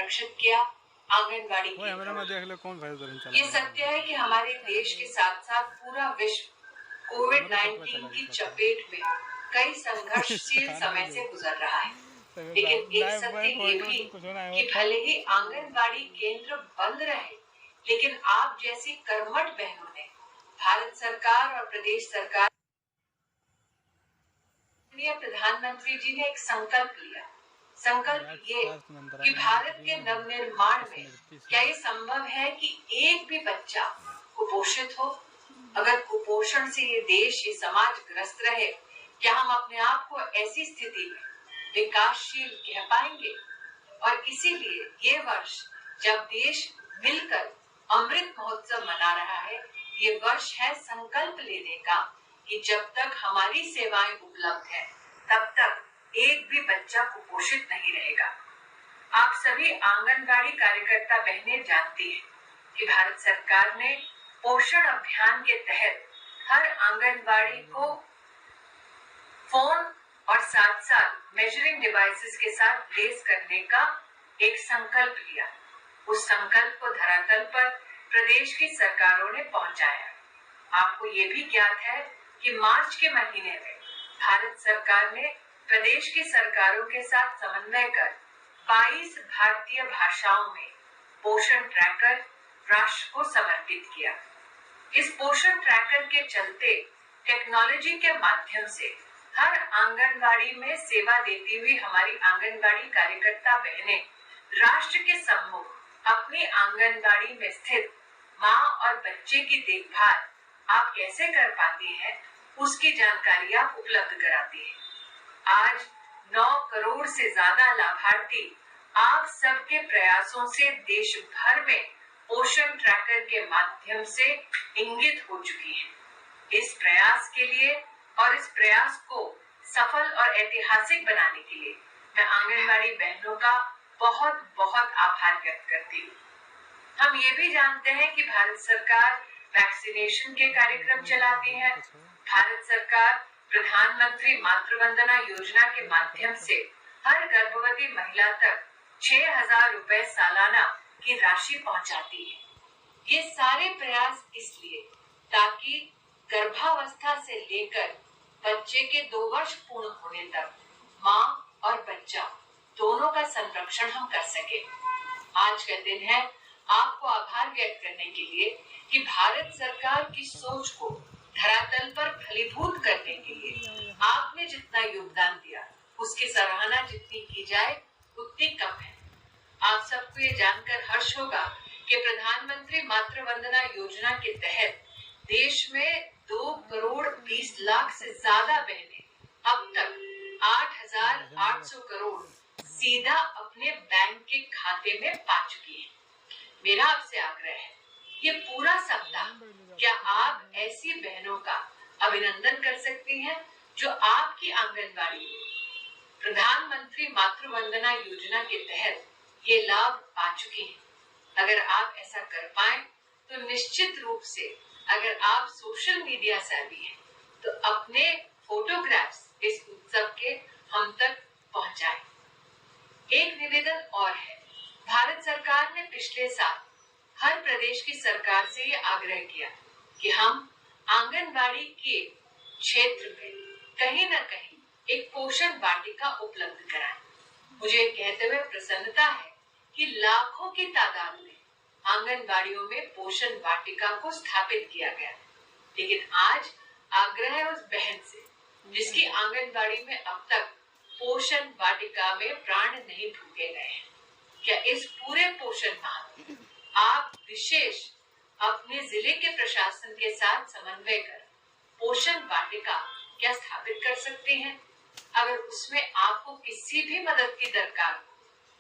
संरक्षित किया आंगनबाड़ी केंद्र। ये सत्य है कि हमारे देश के साथ साथ पूरा विश्व कोविड-19 की चपेट में कई संघर्षशील समय से गुजर रहा है। लेकिन एक सत्य ये भी कि भले ही आंगनबाड़ी केंद्र बंद रहे, लेकिन आप जैसी कर्मठ बहनों ने भारत सरकार और प्रदेश सरकार प्रधानमंत्री जी ने एक संकल्प लिया। संकल्प ये कि भारत के नवनिर्माण में क्या ये संभव है कि एक भी बच्चा कुपोषित हो? अगर कुपोषण से ये देश, ये समाज ग्रस्त रहे, क्या हम अपने आप को ऐसी स्थिति में विकासशील कह पाएंगे? और इसीलिए ये वर्ष जब देश मिलकर अमृत महोत्सव मना रहा है, ये वर्ष है संकल्प लेने का कि जब तक हमारी सेवाएं उपलब्ध हैं, तब तक एक भी बच्चा कुपोषित नहीं रहेगा। आप सभी आंगनबाड़ी कार्यकर्ता बहनें जानती हैं कि भारत सरकार ने पोषण अभियान के तहत हर आंगनबाड़ी को फोन और साथ साथ मेजरिंग डिवाइसेस के साथ लेस करने का एक संकल्प लिया। उस संकल्प को धरातल पर प्रदेश की सरकारों ने पहुंचाया। आपको ये भी ज्ञात है कि मार्च के महीने में भारत सरकार ने प्रदेश की सरकारों के साथ समन्वय कर 22 भारतीय भाषाओं में पोषण ट्रैकर राष्ट्र को समर्पित किया। इस पोषण ट्रैकर के चलते टेक्नोलॉजी के माध्यम से हर आंगनबाड़ी में सेवा देती हुई हमारी आंगनबाड़ी कार्यकर्ता बहनें राष्ट्र के सम्मुख अपनी आंगनबाड़ी में स्थित माँ और बच्चे की देखभाल आप कैसे कर पाती हैं, उसकी जानकारी आप उपलब्ध कराती हैं। आज 9 करोड़ से ज्यादा लाभार्थी आप सबके प्रयासों से देश भर में पोषण ट्रैकर के माध्यम से इंगित हो चुकी है। इस प्रयास के लिए और इस प्रयास को सफल और ऐतिहासिक बनाने के लिए मैं आंगनबाड़ी बहनों का बहुत बहुत आभार व्यक्त करती हूँ। हम ये भी जानते हैं कि भारत सरकार वैक्सीनेशन के कार्यक्रम चलाती है। भारत सरकार प्रधानमंत्री मातृ वंदना योजना के माध्यम से हर गर्भवती महिला तक 6,000 रुपए सालाना की राशि पहुंचाती है। ये सारे प्रयास इसलिए ताकि गर्भावस्था से लेकर बच्चे के 2 वर्ष पूर्ण होने तक माँ और बच्चा दोनों का संरक्षण हम कर सके। आज का दिन है आपको आभार व्यक्त करने के लिए कि भारत सरकार की सोच को धरातल पर फलीभूत करने के लिए आपने जितना योगदान दिया, उसकी सराहना जितनी की जाए उतनी कम है। आप सबको ये जानकर हर्ष होगा कि प्रधानमंत्री मातृ वंदना योजना के तहत देश में 2 करोड़ 20 लाख से ज्यादा बहनें अब तक 8,800 करोड़ सीधा अपने बैंक के खाते में पा चुकी हैं। मेरा आपसे आग्रह है, ये पूरा सप्ताह क्या आप ऐसी बहनों का अभिनंदन कर सकती हैं जो आपकी आंगनबाड़ी प्रधानमंत्री मातृ वंदना योजना के तहत ये लाभ पा चुकी हैं। अगर आप ऐसा कर पाएं तो निश्चित रूप से अगर आप सोशल मीडिया सेवी हैं तो अपने फोटोग्राफ्स इस उत्सव के हम तक पहुंचाएं। एक निवेदन और है, भारत सरकार ने पिछले साल हर प्रदेश की सरकार से ये आग्रह किया कि हम आंगनबाड़ी के क्षेत्र में कहीं न कहीं एक पोषण वाटिका उपलब्ध कराएं। मुझे कहते हुए प्रसन्नता है कि लाखों की तादाद में आंगनबाड़ियों में पोषण वाटिका को स्थापित किया गया। लेकिन आज आग्रह है उस बहन से जिसकी आंगनबाड़ी में अब तक पोषण वाटिका में प्राण नहीं फूके गए हैं। क्या इस पूरे पोषण माह में आप विशेष अपने जिले के प्रशासन के साथ समन्वय कर पोषण वाटिका क्या स्थापित कर सकते हैं? अगर उसमें आपको किसी भी मदद की दरकार हो,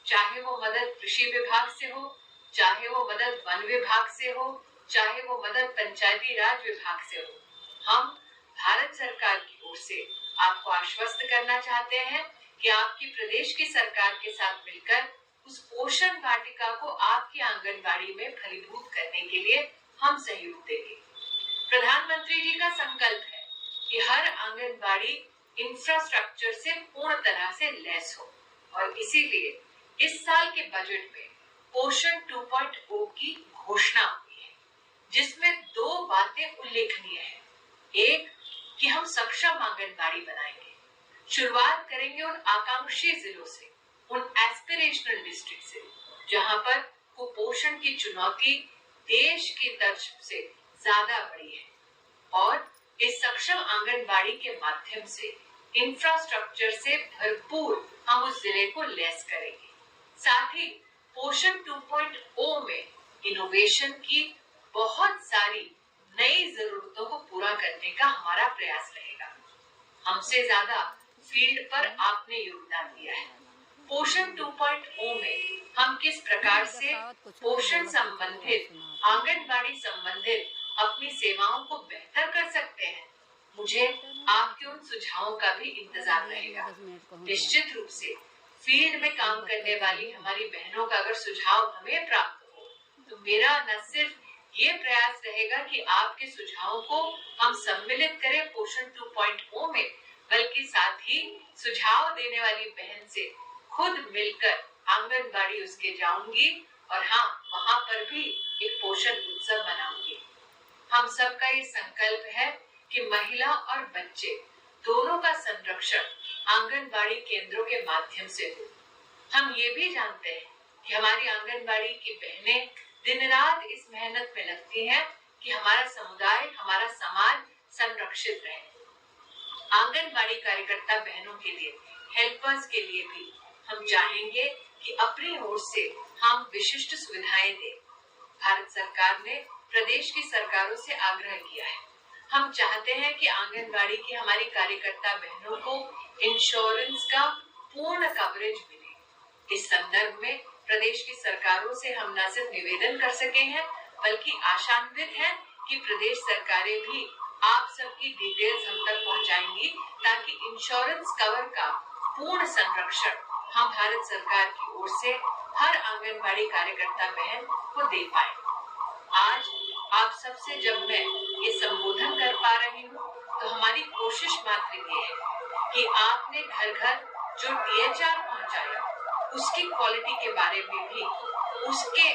चाहे वो मदद कृषि विभाग से हो, चाहे वो मदद वन विभाग से हो, चाहे वो मदद पंचायती राज विभाग से हो, हम भारत सरकार की ओर से आपको आश्वस्त करना चाहते हैं कि आपकी प्रदेश की सरकार के साथ मिलकर उस पोषण वाटिका को आपकी आंगनबाड़ी में फलीभूत करने के लिए हम सहयोग देंगे। प्रधानमंत्री जी का संकल्प है कि हर आंगनबाड़ी इंफ्रास्ट्रक्चर से पूर्ण तरह से लैस हो और इसीलिए इस साल के बजट में पोषण 2.0 की घोषणा हुई है, जिसमें 2 बातें उल्लेखनीय है। एक कि हम सक्षम आंगनबाड़ी बनाएंगे, शुरुआत करेंगे उन आकांक्षी जिलों से, उन एस्पिरेशनल डिस्ट्रिक्ट से, जहां पर कुपोषण की चुनौती देश की तर्ज से ज्यादा बड़ी है, और इस सक्षम आंगनबाड़ी के माध्यम से इंफ्रास्ट्रक्चर से भरपूर हम उस जिले को लैस करेंगे। साथ ही पोषण 2.0 में इनोवेशन की बहुत सारी नई जरूरतों को पूरा करने का हमारा प्रयास रहेगा। हमसे ज्यादा फील्ड पर आपने योगदान दिया है। पोषण 2.0 में हम किस प्रकार से पोषण संबंधित, आंगनबाड़ी संबंधित अपनी सेवाओं को बेहतर कर सकते हैं, मुझे आपके उन सुझावों का भी इंतजार रहेगा। निश्चित रूप से फील्ड में काम करने वाली हमारी बहनों का अगर सुझाव हमें प्राप्त हो, तो मेरा न सिर्फ ये प्रयास रहेगा कि आपके सुझावों को हम सम्मिलित करें पोषण 2.0 में, बल्कि साथ ही सुझाव देने वाली बहन से खुद मिलकर आंगनबाड़ी उसके जाऊंगी और हाँ, वहाँ पर भी एक पोषण उत्सव मनाऊंगी। हम सबका ये संकल्प है कि महिला और बच्चे दोनों का संरक्षण आंगनबाड़ी केंद्रों के माध्यम से हो। हम ये भी जानते हैं कि हमारी आंगनबाड़ी की बहनें दिन रात इस मेहनत में लगती हैं कि हमारा समुदाय, हमारा समाज संरक्षित रहे। आंगनबाड़ी कार्यकर्ता बहनों के लिए, हेल्पर्स के लिए भी हम चाहेंगे कि अपनी ओर से हम विशिष्ट सुविधाएं दें। भारत सरकार ने प्रदेश की सरकारों से आग्रह किया है। हम चाहते हैं कि आंगनबाड़ी की हमारी कार्यकर्ता बहनों को इंश्योरेंस का पूर्ण कवरेज मिले। इस संदर्भ में प्रदेश की सरकारों से हम न सिर्फ निवेदन कर सके हैं, बल्कि आशान्वित हैं कि प्रदेश सरकारें भी आप सबकी डिटेल्स हम तक पहुंचाएंगी, ताकि इंश्योरेंस कवर का पूर्ण संरक्षण हम भारत सरकार की ओर से हर आंगनबाड़ी कार्यकर्ता बहन को दे पाए। आज आप सबसे जब मैं ये संबोधन कर पा रही हूँ, तो हमारी कोशिश मात्र ये है कि आपने घर घर जो THR पहुंचाया, उसकी क्वालिटी के बारे में भी, उसके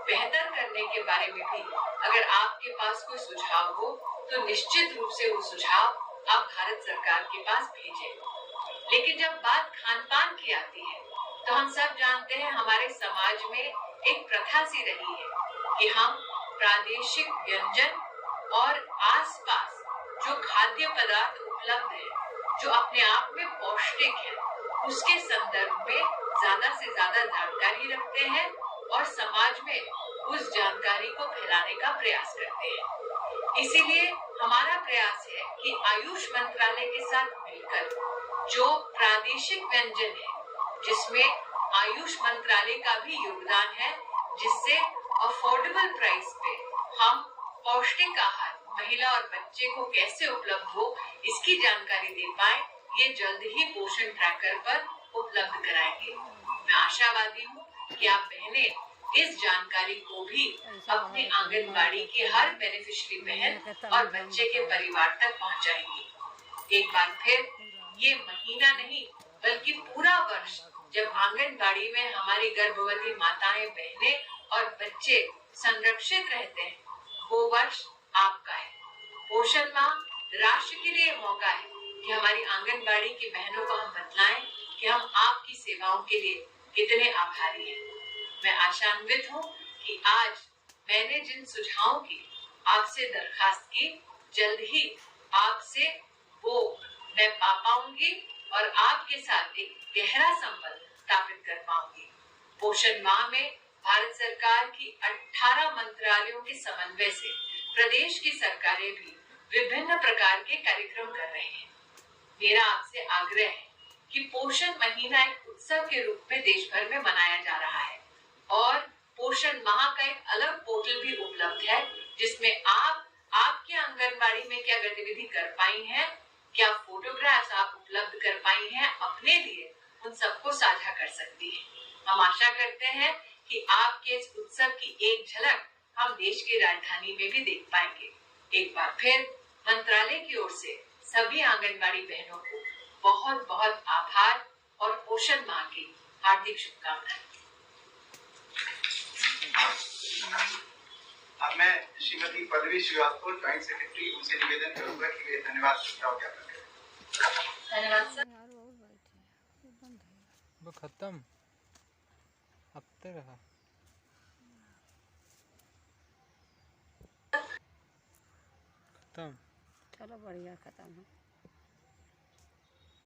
बेहतर करने के बारे में भी अगर आपके पास कोई सुझाव हो, तो निश्चित रूप से वो सुझाव आप भारत सरकार के पास भेजें। लेकिन जब बात खान पान की आती है, तो हम सब जानते हैं हमारे समाज में एक प्रथा सी रही है कि हम प्रादेशिक व्यंजन और आसपास जो खाद्य पदार्थ उपलब्ध है, जो अपने आप में पौष्टिक है, उसके संदर्भ में ज्यादा से ज्यादा जानकारी रखते हैं और समाज में उस जानकारी को फैलाने का प्रयास करते हैं। इसीलिए हमारा प्रयास है कि आयुष मंत्रालय के साथ मिलकर जो प्रादेशिक व्यंजन है, जिसमें आयुष मंत्रालय का भी योगदान है, जिससे अफोर्डेबल प्राइस पे हम पौष्टिक आहार महिला और बच्चे को कैसे उपलब्ध हो, इसकी जानकारी दे पाए, ये जल्द ही पोषण ट्रैकर पर उपलब्ध कराएंगे। मैं आशावादी हूँ कि आप बहनें इस जानकारी को भी अपने आंगनबाड़ी के हर बेनिफिशियरी बहन और बच्चे के परिवार तक पहुँचाएंगी। एक बार फिर ये महीना नहीं, बल्कि पूरा वर्ष जब आंगनबाड़ी में हमारी गर्भवती माताएं, बहनें और बच्चे संरक्षित रहते हैं, वो वर्ष आपका है। पोषण माह राष्ट्र के लिए मौका है कि हमारी आंगनबाड़ी की बहनों को हम बतलाएं कि हम आपकी सेवाओं के लिए कितने आभारी हैं। मैं आशान्वित हूँ कि आज मैंने जिन सुझावों की आपसे दरखास्त की, जल्द ही आपसे वो मैं पा पाऊंगी और आपके साथ एक गहरा संबंध स्थापित कर पाऊंगी। पोषण माह में भारत सरकार की 18 मंत्रालयों के समन्वय से प्रदेश की सरकारें भी विभिन्न प्रकार के कार्यक्रम कर रहे हैं। मेरा आपसे आग्रह है कि पोषण महीना एक उत्सव के रूप में देश भर में मनाया जा रहा है और पोषण माह का एक अलग पोर्टल भी उपलब्ध है, जिसमें आप आपके आंगनबाड़ी में क्या गतिविधि कर पाई हैं, क्या फोटोग्राफ्स आप उपलब्ध कर पाई हैं अपने लिए, उन सबको साझा कर सकती हैं। हम आशा करते हैं कि आपके इस उत्सव की एक झलक हम देश की राजधानी में भी देख पाएंगे। एक बार फिर मंत्रालय की ओर से सभी आंगनबाड़ी बहनों को बहुत बहुत आभार और पोषण माह की हार्दिक शुभकामनाएं। अब मैं श्रीमती पल्लवी श्रीवास्तव ज्वाइंट सेक्रेटरी उनसे निवेदन करूंगा कि वे धन्यवाद प्रस्ताव ज्ञापन करें। धन्यवाद सर। वो खत्म अब तक रहा खत्म। चलो बढ़िया खत्म है।